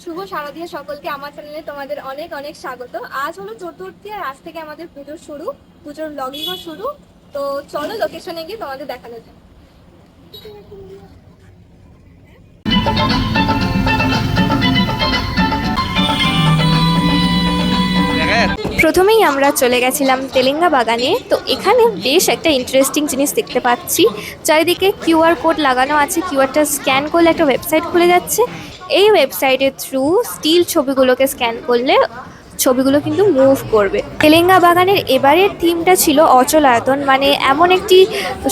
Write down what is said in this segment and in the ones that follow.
শুভ শারদীয়া সকলকে আমার চ্যানেলে তোমাদের অনেক অনেক স্বাগত। আজ হলো চতুর্থী আর আজ থেকে আমাদের পুজোর শুরু, পুজোর ব্লগিংও শুরু। তো চলো লোকেশনে গিয়ে তোমাদের দেখানো যায়। প্রথমেই আমরা চলে গেছিলাম তেলেঙ্গা বাগানে। তো এখানে বেশ একটা ইন্টারেস্টিং জিনিস দেখতে পাচ্ছি, চারিদিকে কিউআর কোড লাগানো আছে। কিউআরটা স্ক্যান করলে একটা ওয়েবসাইট খুলে যাচ্ছে। এই ওয়েবসাইটের থ্রু স্টিল ছবিগুলোকে স্ক্যান করলে ছবিগুলো কিন্তু মুভ করবে। তেলেঙ্গা বাগানের এবারের থিমটা ছিল অচলায়তন, মানে এমন একটি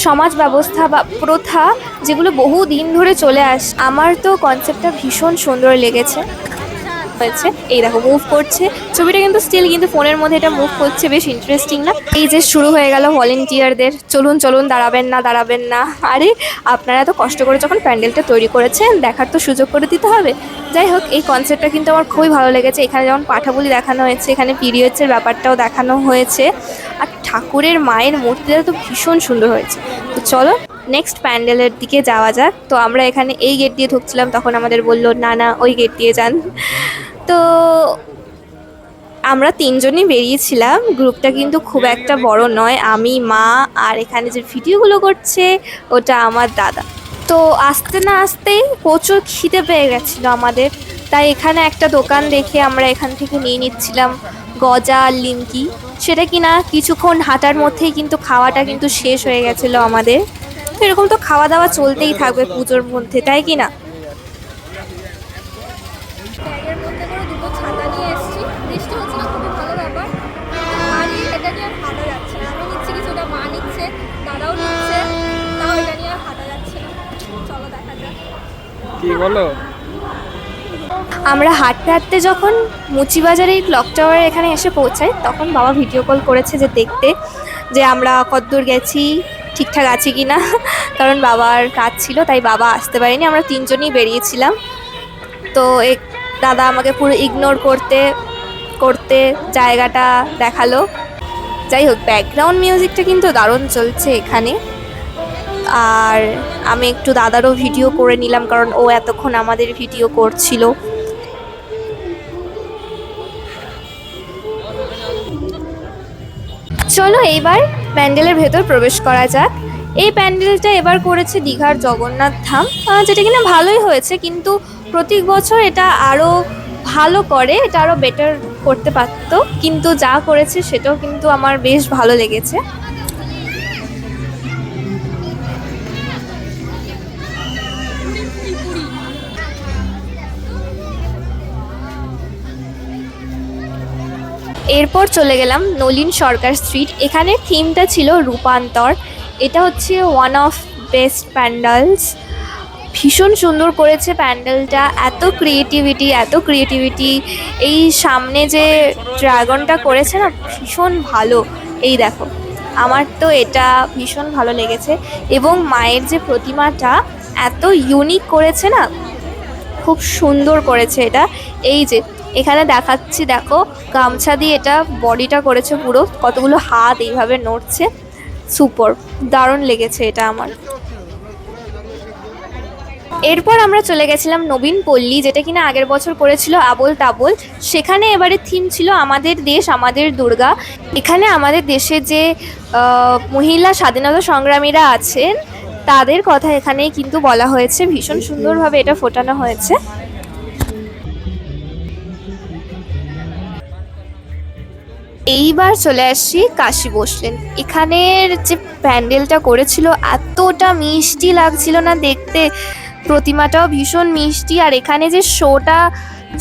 সমাজ ব্যবস্থা বা প্রথা যেগুলো বহু দিন ধরে চলে আমার তো কনসেপ্টটা ভীষণ সুন্দর লেগেছে। হয়েছে এই দেখো মুভ করছে ছবিটা, কিন্তু স্টিল কিন্তু ফোনের মধ্যে এটা মুভ করছে, বেশ ইন্টারেস্টিং না? এই যে শুরু হয়ে গেল ভলেন্টিয়ারদের, চলুন চলুন, দাঁড়াবেন না দাঁড়াবেন না। আরে আপনারা তো কষ্ট করে যখন প্যান্ডেলটা তৈরি করেছেন, দেখার তো সুযোগ করে দিতে হবে। যাই হোক, এই কনসেপ্টটা কিন্তু আমার খুবই ভালো লেগেছে। এখানে যেমন পাঠাবলি দেখানো হয়েছে, এখানে পিরিয়ডসের ব্যাপারটাও দেখানো হয়েছে, আর ঠাকুরের মায়ের মূর্তিটা তো ভীষণ সুন্দর হয়েছে। তো চলো নেক্সট প্যান্ডেলের দিকে যাওয়া যাক। তো আমরা এখানে এই গেট দিয়ে ঢুকছিলাম, তখন আমাদের বললো না না ওই গেট দিয়ে যান। তো আমরা তিনজনই বেরিয়েছিলাম, গ্রুপটা কিন্তু খুব একটা বড় নয়, আমি, মা, আর এখানে যে ভিডিওগুলো করছে ওটা আমার দাদা। তো আসতে না আসতেই প্রচুর খিদে পেয়ে গেছিলো আমাদের, তাই এখানে একটা দোকান দেখে আমরা এখান থেকে নিয়ে নিচ্ছিলাম গজা আর লিমকি। সেটা কিনা কিছুক্ষণ হাঁটার মধ্যেই কিন্তু খাওয়াটা কিন্তু শেষ হয়ে গেছিলো আমাদের। তো এরকম তো খাওয়া দাওয়া চলতেই থাকবে পুজোর মধ্যে, তাই কি না? ব্যাগের মধ্যে করে দুটো ছাতা নিয়ে এসেছি, বৃষ্টি হচ্ছিল, খুবই ভালো ব্যাপার। ভারী, এটা নিয়ে আর হাঁটা যাচ্ছে না। আমি নিচ্ছি কিছুটা, মা নিচ্ছে, দাদাও নিচ্ছে, তাও এটা নিয়ে আর হাঁটা যাচ্ছে না। চলো দেখা যাক কি বলো। আমরা হাঁটতে হাঁটতে যখন মুচিবাজারে এই ক্লক টাওয়ারের এখানে এসে পৌঁছাই, তখন বাবা ভিডিও কল করেছে যে দেখতে যে আমরা কতদূর গেছি, ঠিকঠাক আছি কি না। কারণ বাবার কাজ ছিল, তাই বাবা আসতে পারেনি, আমরা তিনজনই বেরিয়েছিলাম। তো দাদা আমাকে পুরো ইগনোর করতে করতে জায়গাটা দেখালো। যাই হোক, ব্যাকগ্রাউন্ড মিউজিকটা কিন্তু দারুণ চলছে এখানে। আর আমি একটু দাদারও ভিডিও করে নিলাম, কারণ ও এতক্ষণ আমাদের ভিডিও করছিল। চলো এইবার প্যান্ডেলের ভেতর প্রবেশ করা যাক। এই প্যান্ডেলটা এবার করেছে দীঘার জগন্নাথ ধাম, যেটা কিনা ভালোই হয়েছে, কিন্তু প্রতি বছর এটা আরও ভালো করে, এটা আরও বেটার করতে পারতো, কিন্তু যা করেছে সেটাও কিন্তু আমার বেশ ভালো লেগেছে। এরপর চলে গেলাম নলিন সরকার স্ট্রিট। এখানে থিমটা ছিল রূপান্তর। এটা হচ্ছে ওয়ান অফ বেস্ট প্যান্ডেলস, ভীষণ সুন্দর করেছে প্যান্ডেলটা, এত ক্রিয়েটিভিটি এত ক্রিয়েটিভিটি। এই সামনে যে ড্রাগনটা করেছে না, ভীষণ ভালো। এই দেখো, আমার তো এটা ভীষণ ভালো লেগেছে। এবং মায়ের যে প্রতিমাটা এত ইউনিক করেছে না, খুব সুন্দর করেছে এটা। এই যে এখানে দেখাচ্ছি, দেখো গামছা দিয়ে এটা বডিটা করেছে, পুরো কতগুলো হাত এইভাবে নড়ছে, সুপার, দারুণ লেগেছে এটা আমার। এরপর আমরা চলে গেছিলাম নবীন পল্লী, যেটা কিনা আগের বছর করেছিল আবোল তাবোল। সেখানে এবারে থিম ছিল আমাদের দেশ আমাদের দুর্গা। এখানে আমাদের দেশে যে মহিলা স্বাধীনতা সংগ্রামীরা আছেন তাদের কথা এখানে কিন্তু বলা হয়েছে, ভীষণ সুন্দরভাবে এটা ফোটানো হয়েছে। এইবার চলে আসছি কাশী বসলেন। এখানের যে প্যান্ডেলটা করেছিল এতটা মিষ্টি লাগছিল না দেখতে, প্রতিমাটাও ভীষণ মিষ্টি। আর এখানে যে শোটা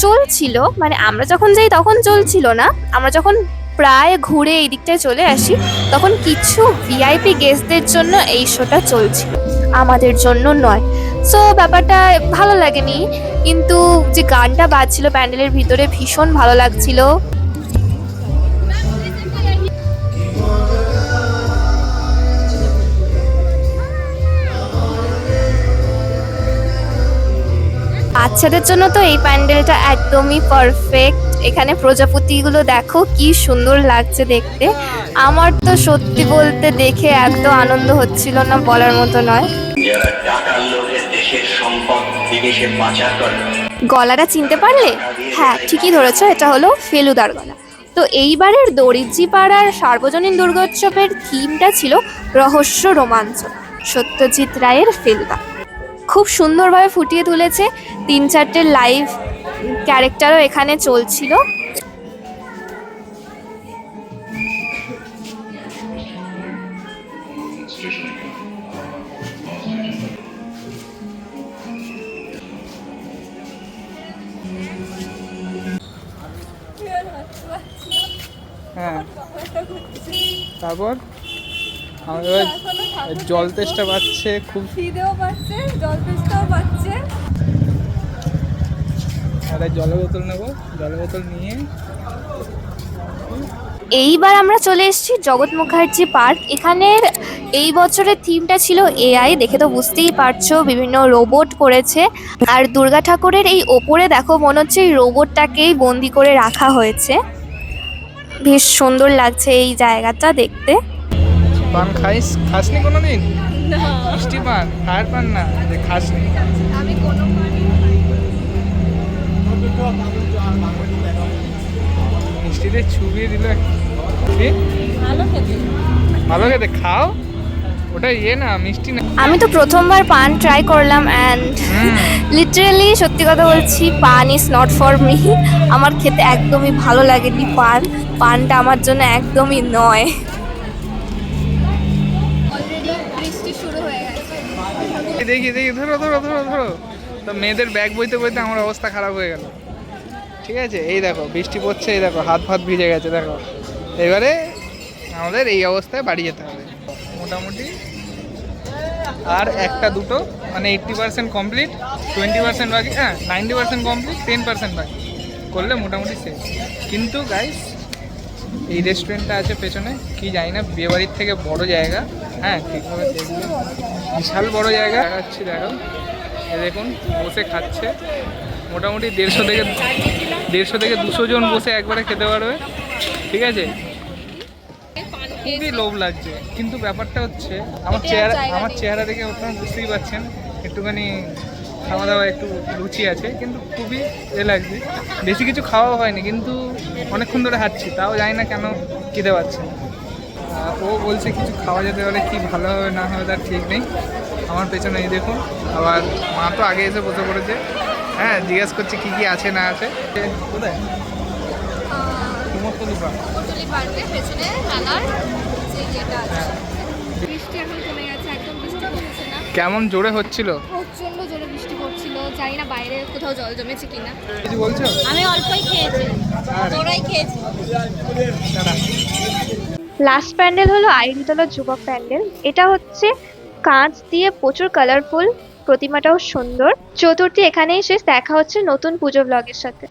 চলছিল, মানে আমরা যখন যাই তখন চলছিল না, আমরা যখন প্রায় ঘুরে এই দিকটায় চলে আসি তখন কিছু ভিআইপি গেস্টদের জন্য এই শোটা চলছিল, আমাদের জন্য নয়। সো ব্যাপারটা ভালো লাগেনি, কিন্তু যে গানটা বাজছিল প্যান্ডেলের ভিতরে ভীষণ ভালো লাগছিল। বাচ্চাদের জন্য তো এই প্যান্ডেলটা একদমই পারফেক্ট। এখানে প্রজাপতিগুলো দেখো কি সুন্দর লাগছে দেখতে, আমার তো সত্যি বলতে দেখে এত আনন্দ হচ্ছিল না, বলার মতো নয়। যারা টাকার লোভে দেশের সম্পদ বিদেশে পাচার করে গলাটা চিনতে পারলে? হ্যাঁ, ঠিকই ধরেছো, এটা হলো ফেলুদার গলা। তো এইবারের দরিদ্রি পাড়ার সার্বজনীন দুর্গোৎসবের থিমটা ছিল রহস্য রোমাঞ্চন, সত্যজিৎ রায়ের ফেলুদা। খুব সুন্দরভাবে ফুটিয়ে তুলেছে, 3-4টে লাইভ ক্যারেক্টারও এখানে চলছিল। হ্যাঁ, তারপর আমাদের জল তেষ্টা পাচ্ছে, খুব খিদেও পাচ্ছে, জল তেষ্টাও পাচ্ছে। একটা জলের বোতল নেবো, জলের বোতল নিয়ে এইবার আমরা চলে এসেছি জগৎ মুখার্জি পার্ক। এখানের এই বছরের থিমটা ছিল এআই, দেখে তো বুঝতেই পারছো, বিভিন্ন রোবট করেছে। আর দুর্গা ঠাকুরের এই ওপরে দেখো, মনে হচ্ছে এই রোবটটাকেই বন্দি করে রাখা হয়েছে। বেশ সুন্দর লাগছে এই জায়গাটা দেখতে। পান খাসনি কোনোদিন? মিষ্টি পান, খায়ের পান না যে খাসনি? আমি কোনো মিষ্টিতে চুবিয়ে দিল। ভালো খেতে, খাও। ওটা ইয়ে না, মিষ্টি না। আমি তো প্রথমবার পান ট্রাই করলাম অ্যান্ড লিটারেলি সত্যি কথা বলছি, পান ইজ নট ফর মি। আমার খেতে একদমই ভালো লাগেনি পানটা আমার জন্য একদমই নয়। দেখি দেখি, ধরো ধরো ধরো ধরো। তো মেয়েদের ব্যাগ বইতে বইতে আমার অবস্থা খারাপ হয়ে গেল। ঠিক আছে, এই দেখো বৃষ্টি পড়ছে, এই দেখো হাত ফাত ভিজে গেছে, দেখো। এবারে আমাদের এই অবস্থায় বাড়ি যেতে হবে মোটামুটি। আর একটা দুটো মানে 80% কমপ্লিট, 20% বাকি, হ্যাঁ 90% কমপ্লিট, 10% বাকি করলে মোটামুটি শেষ। কিন্তু গাইস, এই রেস্টুরেন্টটা আছে পেছনে, কি জানি না, বিয়েবাড়ির থেকে বড় জায়গা। হ্যাঁ, ঠিকভাবে দেখবে, বিশাল বড় জায়গা দেখাচ্ছি, দেখো। এ দেখুন, বসে খাচ্ছে মোটামুটি 150 থেকে 200 জন বসে একবারে খেতে পারবে। ঠিক আছে, খুবই লোভ লাগছে। কিন্তু ব্যাপারটা হচ্ছে, আমার চেহারা দেখে আপনারা বুঝতেই পারছেন একটুখানি খাওয়া দাওয়া একটু রুচি আছে, কিন্তু খুবই লাগছে। বেশি কিছু খাওয়া হয়নি, কিন্তু অনেকক্ষণ ধরে হাঁটছি, তাও জানি না কেন খেতে পারছে না। ও বলছে কিছু খাওয়া যেতে হলে কি ভালো হবে না হবে তার ঠিক নেই। আমার পেছনে এই দেখুন, আবার মা তো আগে এসে বসে পড়েছে। হ্যাঁ, জিজ্ঞেস করছে কি কি আছে না আছে। কোথায়? কেমন জোরে হচ্ছিল, প্রচন্ড জোরে বৃষ্টি পড়ছিল, জানি না বাইরে কোথাও জল জমেছে কিনা। কিছু বলছো? আমি অল্পই খেয়েছি, তোরাই খেয়েছি। লাস্ট প্যান্ডেল হলো আইরিতলা যুবক প্যান্ডেল। এটা হচ্ছে কাঁচ দিয়ে প্রচুর কালারফুল, প্রতিমাটাও সুন্দর। চতুর্থী এখানেই শেষ, দেখা হচ্ছে নতুন পুজো ব্লগের সাথে।